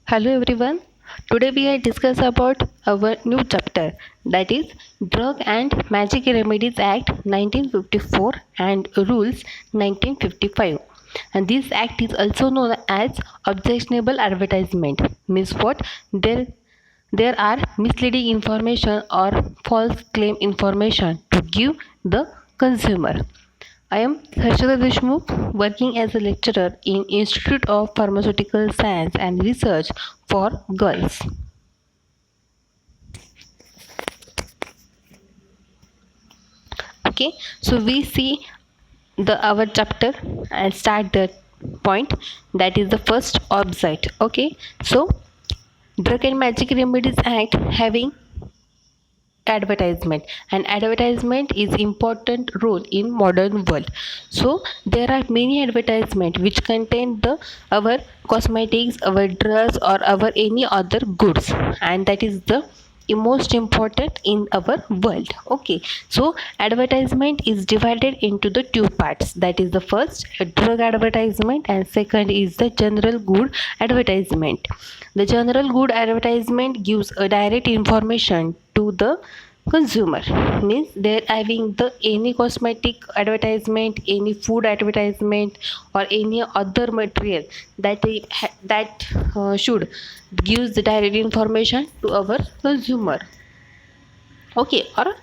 Hello everyone. Today we are discuss about our new chapter, that is Drug and Magic Remedies Act 1954 and Rules 1955. And this act is also known as objectionable advertisement. Means what? There are misleading information or false claim information to give the consumer. I am Harshada Deshmukh, working as a lecturer in Institute of Pharmaceutical Science and Research for Girls. Okay, so we see the our chapter and start the point, that is the first object. Okay, so Drug and Magic Remedies Act having advertisement, and advertisement is important role in modern world. So there are many advertisement which contain the our cosmetics, our drugs, or our any other goods, and that is the most important in our world. Okay, so advertisement is divided into the two parts, that is the first drug advertisement and second is the general good advertisement. The general good advertisement gives a direct information to the consumer, means they're having the any cosmetic advertisement, any food advertisement, or any other material that should gives the direct information to our consumer. Okay, or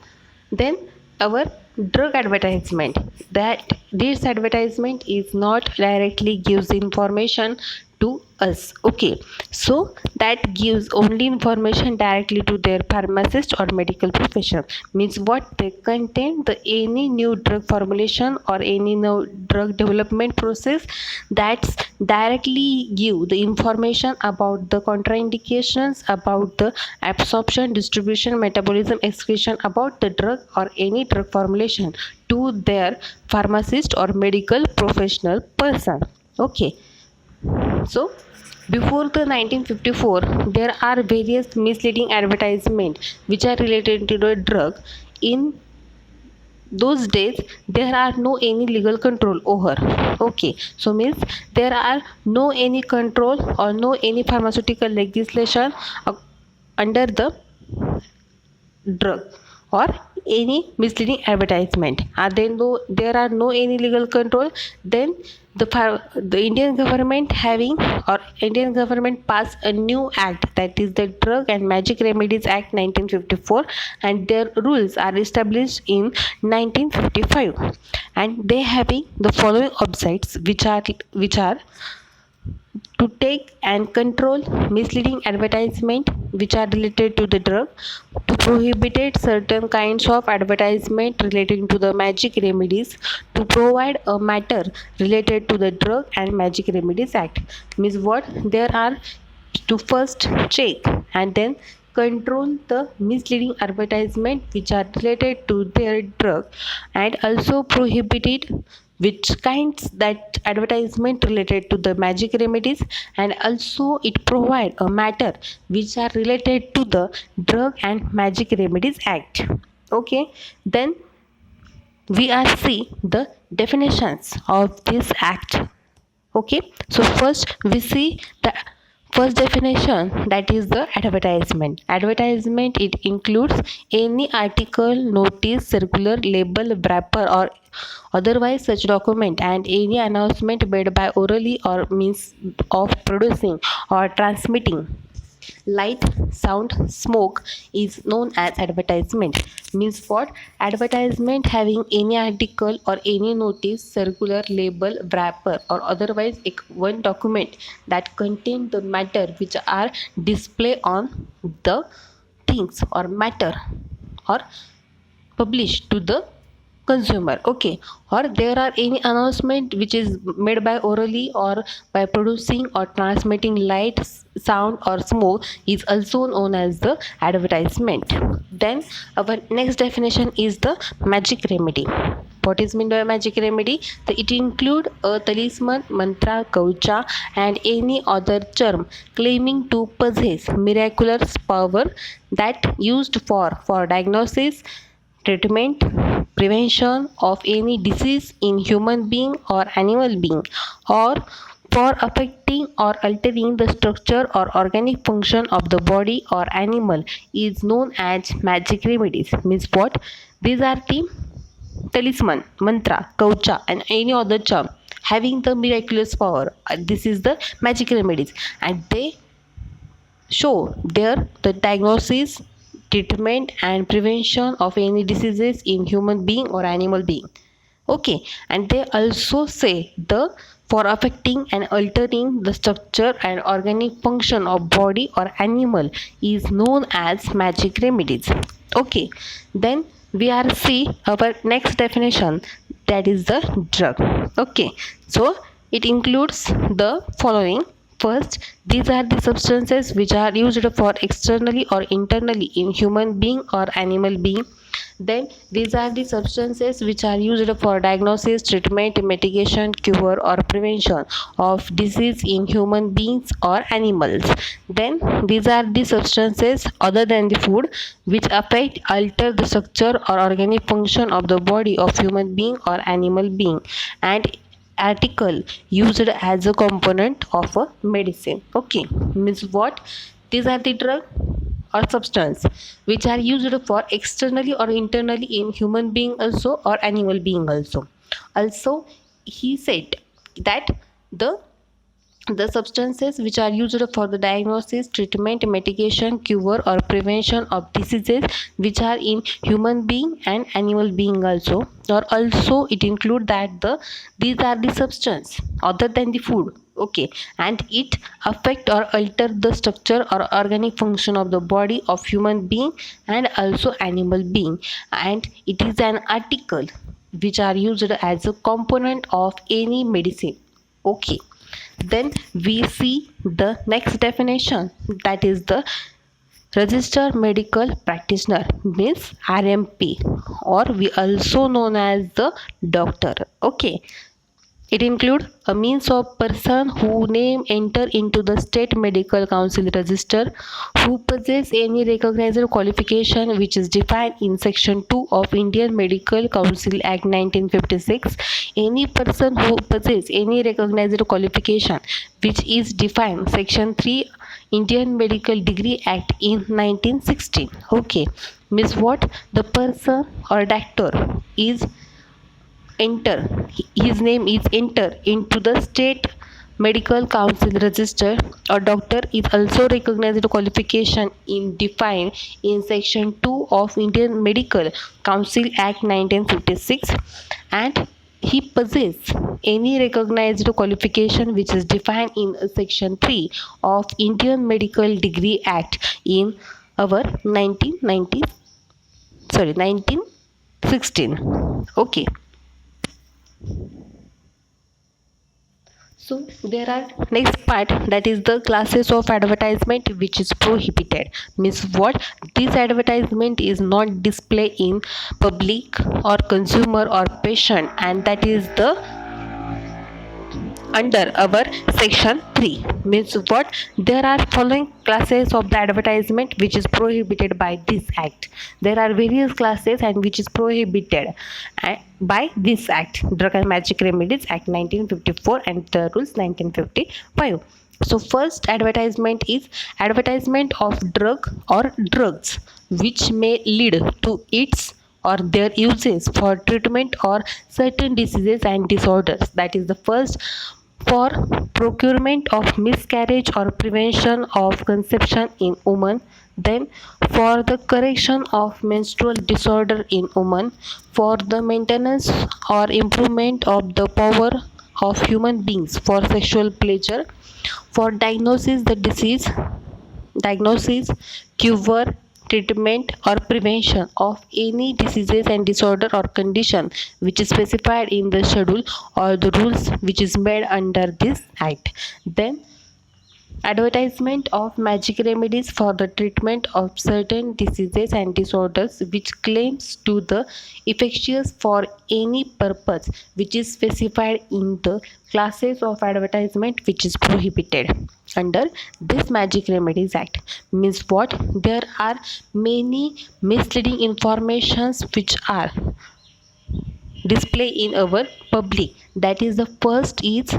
then our drug advertisement, that this advertisement is not directly gives information to us. Okay, so that gives only information directly to their pharmacist or medical professional, means what they contain the any new drug formulation or any new drug development process, that's directly give the information about the contraindications, about the absorption, distribution, metabolism, excretion about the drug or any drug formulation to their pharmacist or medical professional person. Okay, so before the 1954, there are various misleading advertisements which are related to the drug. In those days, there are no any legal control over. Okay, so means there are no any control or no any pharmaceutical legislation under the drug or any misleading advertisement. And then though there are no any legal control, then the Indian government having or Indian government passed a new act, that is the Drug and Magic Remedies Act 1954, and their rules are established in 1955, and they having the following objects, which are to take and control misleading advertisement which are related to the drug, to prohibit certain kinds of advertisement relating to the magic remedies, to provide a matter related to the drug and magic remedies act. Means what, there are to first check and then control the misleading advertisement which are related to their drug, and also prohibited which kinds that advertisement related to the magic remedies, and also it provide a matter which are related to the drug and magic remedies act. Okay, then we are see the definitions of this act. Okay, so first we see the first definition, that is the advertisement. It includes any article, notice, circular, label, wrapper, or otherwise such document, and any announcement made by orally or means of producing or transmitting light, sound, smoke is known as advertisement. Means what, advertisement having any article or any notice, circular, label, wrapper, or otherwise one document that contain the matter which are display on the things or matter or published to the consumer. Okay, or there are any announcement which is made by orally or by producing or transmitting light, sound, or smoke is also known as the advertisement. Then our next definition is the magic remedy. What is meant by magic remedy? It include a talisman, mantra, kaucha, and any other charm claiming to possess miraculous power that used for diagnosis, treatment, prevention of any disease in human being or animal being, or for affecting or altering the structure or organic function of the body or animal is known as magic remedies. Means what? These are the talisman, mantra, kaucha, and any other charm having the miraculous power. This is the magic remedies, and they show there the diagnosis, treatment, and prevention of any diseases in human being or animal being. Okay, and they also say the for affecting and altering the structure and organic function of body or animal is known as magic remedies. Okay, then we are see our next definition, that is the drug. Okay, so it includes the following. First, these are the substances which are used for externally or internally in human being or animal being. Then these are the substances which are used for diagnosis, treatment, mitigation, cure, or prevention of disease in human beings or animals. Then these are the substances other than the food which affect, alter the structure or organic function of the body of human being or animal being, and article used as a component of a medicine. Okay, means what? These are the drug or substance which are used for externally or internally in human being also or animal being also. Also, he said that the substances which are used for the diagnosis, treatment, mitigation, cure, or prevention of diseases which are in human being and animal being also, or also it include that these are the substance other than the food. Okay, and it affect or alter the structure or organic function of the body of human being and also animal being, and it is an article which are used as a component of any medicine. Okay, then we see the next definition, that is the registered medical practitioner, means RMP, or we also known as the doctor. Okay, it includes a means of person who name enter into the state medical council register, who possess any recognized qualification which is defined in section 2 of Indian Medical Council Act 1956. Any person who possess any recognized qualification which is defined section 3 Indian Medical Degree Act in 1916. Okay, means what? The person or doctor is enter, his name is enter into the state medical council register, or doctor is also recognized qualification in defined in section 2 of Indian Medical Council Act 1956, and he possess any recognized qualification which is defined in section 3 of Indian Medical Degree Act in our 1916. Okay, so there are next part, that is the classes of advertisement which is prohibited. Means what? This advertisement is not displayed in public or consumer or patient, and that is the under our section 3. Means what? There are following classes of the advertisement which is prohibited by this act. There are various classes and which is prohibited by this act, Drug and Magic Remedies Act 1954 and the rules 1955. So first advertisement is advertisement of drug or drugs which may lead to its or their uses for treatment or certain diseases and disorders. That is the first. For procurement of miscarriage or prevention of conception in women, then for the correction of menstrual disorder in women, for the maintenance or improvement of the power of human beings for sexual pleasure, for diagnosis cure, treatment, or prevention of any diseases and disorder or condition which is specified in the schedule or the rules which is made under this act. Then advertisement of magic remedies for the treatment of certain diseases and disorders which claims to the efficacious for any purpose which is specified in the classes of advertisement which is prohibited under this Magic Remedies Act. Means what? There are many misleading informations which are displayed in our public. That is the first is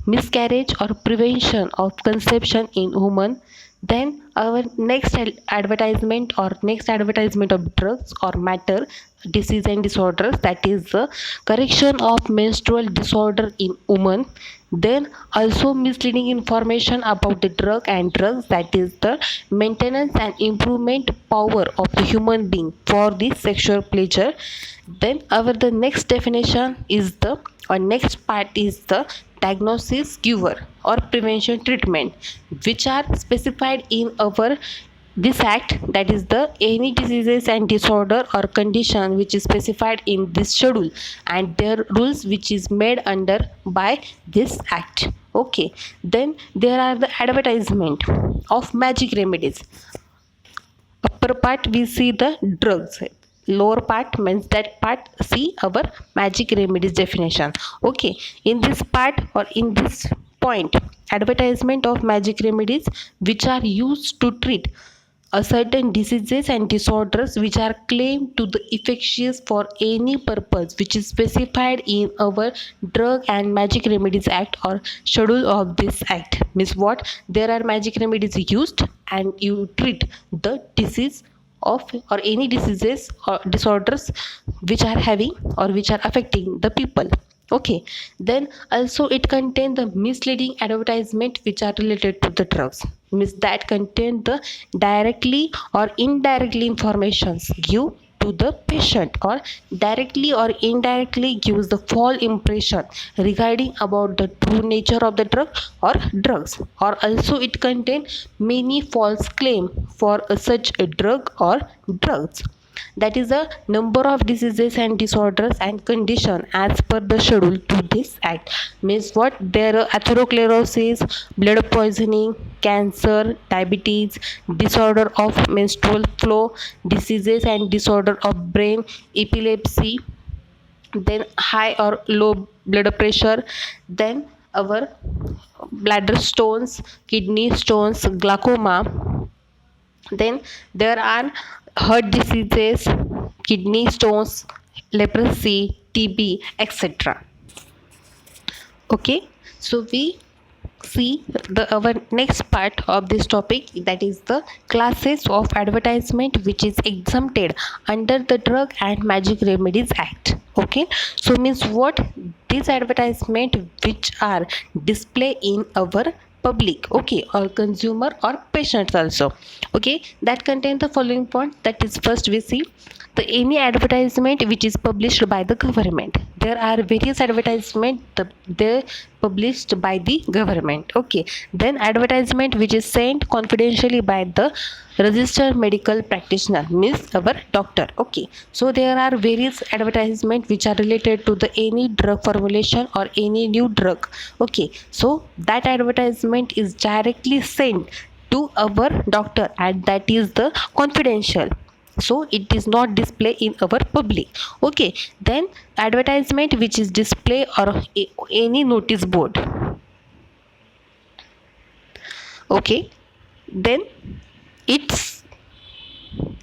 miscarriage or prevention of conception in women. Then our next advertisement or next advertisement of drugs or matter disease and disorders, that is the correction of menstrual disorder in women. Then also misleading information about the drug and drugs, that is the maintenance and improvement power of the human being for the sexual pleasure. Then our the next definition is the or next part is the diagnosis, cure or prevention treatment, which are specified in our this act, that is the any diseases and disorder or condition which is specified in this schedule and their rules which is made under by this act. Okay, then there are the advertisement of magic remedies. Upper part we see the drugs, lower part means that part see our magic remedies definition. Okay, in this part or in this point, advertisement of magic remedies which are used to treat a certain diseases and disorders which are claimed to the efficacious for any purpose which is specified in our drug and magic remedies act or schedule of this act. Means what, there are magic remedies used and you treat the disease of or any diseases or disorders which are having or which are affecting the people. Okay, then also it contains the misleading advertisement which are related to the drugs, means that contain the directly or indirectly informations give to the patient or directly or indirectly gives the false impression regarding about the true nature of the drug or drugs, or also it contain many false claim for such a drug or drugs. That is the number of diseases and disorders and condition as per the schedule to this act. Means what, there are atherosclerosis, blood poisoning, cancer, diabetes, disorder of menstrual flow, diseases and disorder of brain, epilepsy, then high or low blood pressure, then our bladder stones, kidney stones, glaucoma. Then there are heart diseases, kidney stones, leprosy, TB, etc. Okay, so we see our next part of this topic, that is the classes of advertisement which is exempted under the drug and magic remedies act. Okay, so means what, these advertisement which are display in our public, okay, or consumer or patients also. Okay, that contain the following point, that is first we see the any advertisement which is published by the government. There are various advertisement they published by the government. Okay, then advertisement which is sent confidentially by the registered medical practitioner, means our doctor. Okay, so there are various advertisement which are related to the any drug formulation or any new drug. Okay, so that advertisement is directly sent to our doctor and that is the confidential, so it is not display in our public. Okay, then advertisement which is display or any notice board. Okay, then it's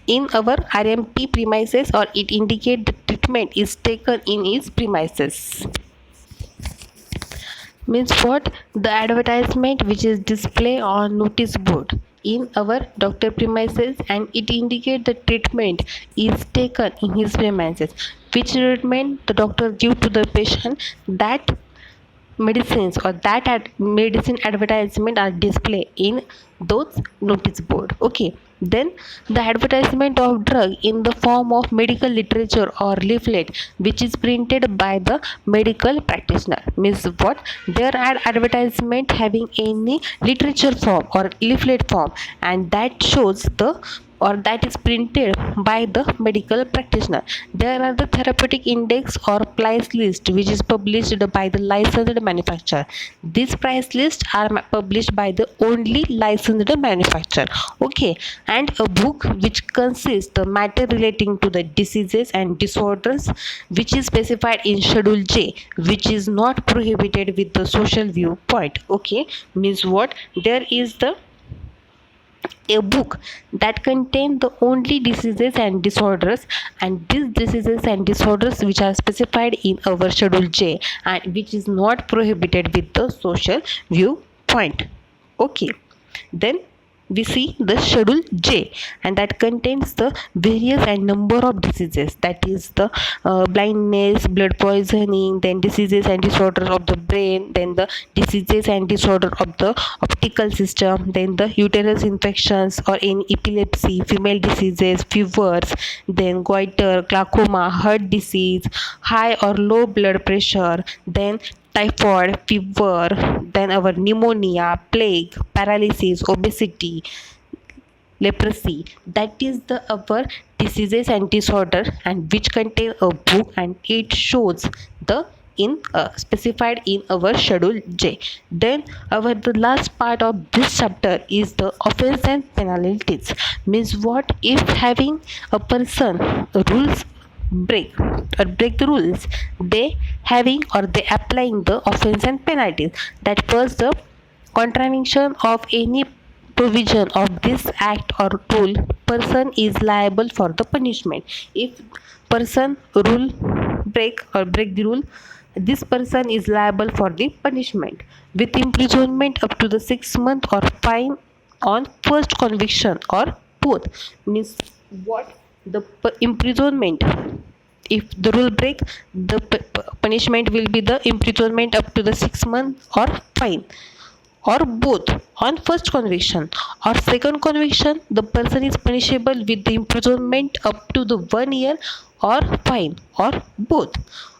in our RMP premises or it indicate the treatment is taken in its premises. Means what, the advertisement which is display on notice board in our doctor premises and it indicate the treatment is taken in his premises, which treatment the doctor give to the patient, that medicines or that medicine advertisement are displayed in those notice board. Okay, then the advertisement of drug in the form of medical literature or leaflet which is printed by the medical practitioner, means what, there are advertisement having any literature form or leaflet form and that shows the or that is printed by the medical practitioner. There are the therapeutic index or price list which is published by the licensed manufacturer. These price lists are published by the only licensed manufacturer. Okay, and a book which consists the matter relating to the diseases and disorders which is specified in Schedule J, which is not prohibited with the social viewpoint. Okay, means what, there is the a book that contains the only diseases and disorders, and these diseases and disorders which are specified in our schedule J and which is not prohibited with the social viewpoint. Okay, then we see the schedule J, and that contains the various and number of diseases, that is the blindness, blood poisoning, then diseases and disorders of the brain, then the diseases and disorder of the optical system, then the uterus infections or any epilepsy, female diseases, fevers, then goiter, glaucoma, heart disease, high or low blood pressure, then typhoid fever, then our pneumonia, plague, paralysis, obesity, leprosy. That is the our diseases and disorder, and which contain a book, and it shows the in specified in our schedule J. Then our the last part of this chapter is the offense and penalties. Means what if having a person rules break the rules, they having or they applying the offense and penalties. That first, the contravention of any provision of this act or rule, person is liable for the punishment. If person rule break the rule, this person is liable for the punishment with imprisonment up to the 6 months or fine on first conviction or both. Means what, the imprisonment, if the rule break, the punishment will be the imprisonment up to the 6 months or fine, or both on first conviction. Or second conviction, the person is punishable with the imprisonment up to the 1 year or fine, or both.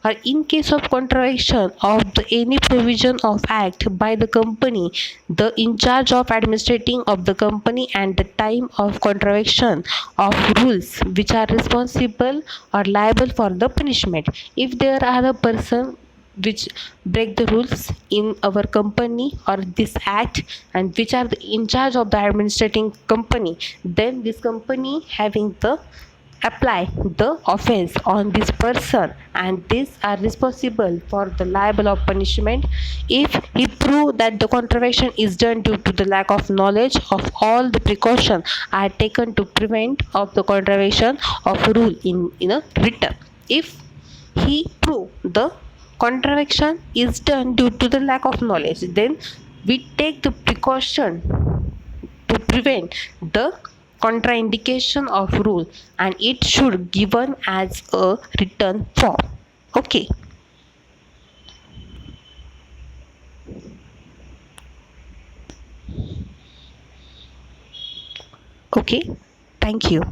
Or in case of contravention of the any provision of act by the company, the in charge of administrating of the company and the time of contravention of rules which are responsible or liable for the punishment. If there are a person which break the rules in our company or this act, and which are in charge of the administrating company, then this company having the apply the offense on this person, and these are responsible for the liable of punishment if he prove that the contravention is done due to the lack of knowledge of all the precautions are taken to prevent of the contravention of rule in a written. If he prove the contravention is done due to the lack of knowledge, then we take the precaution to prevent the contraindication of rule, and it should given as a written form. Okay. Okay, thank you.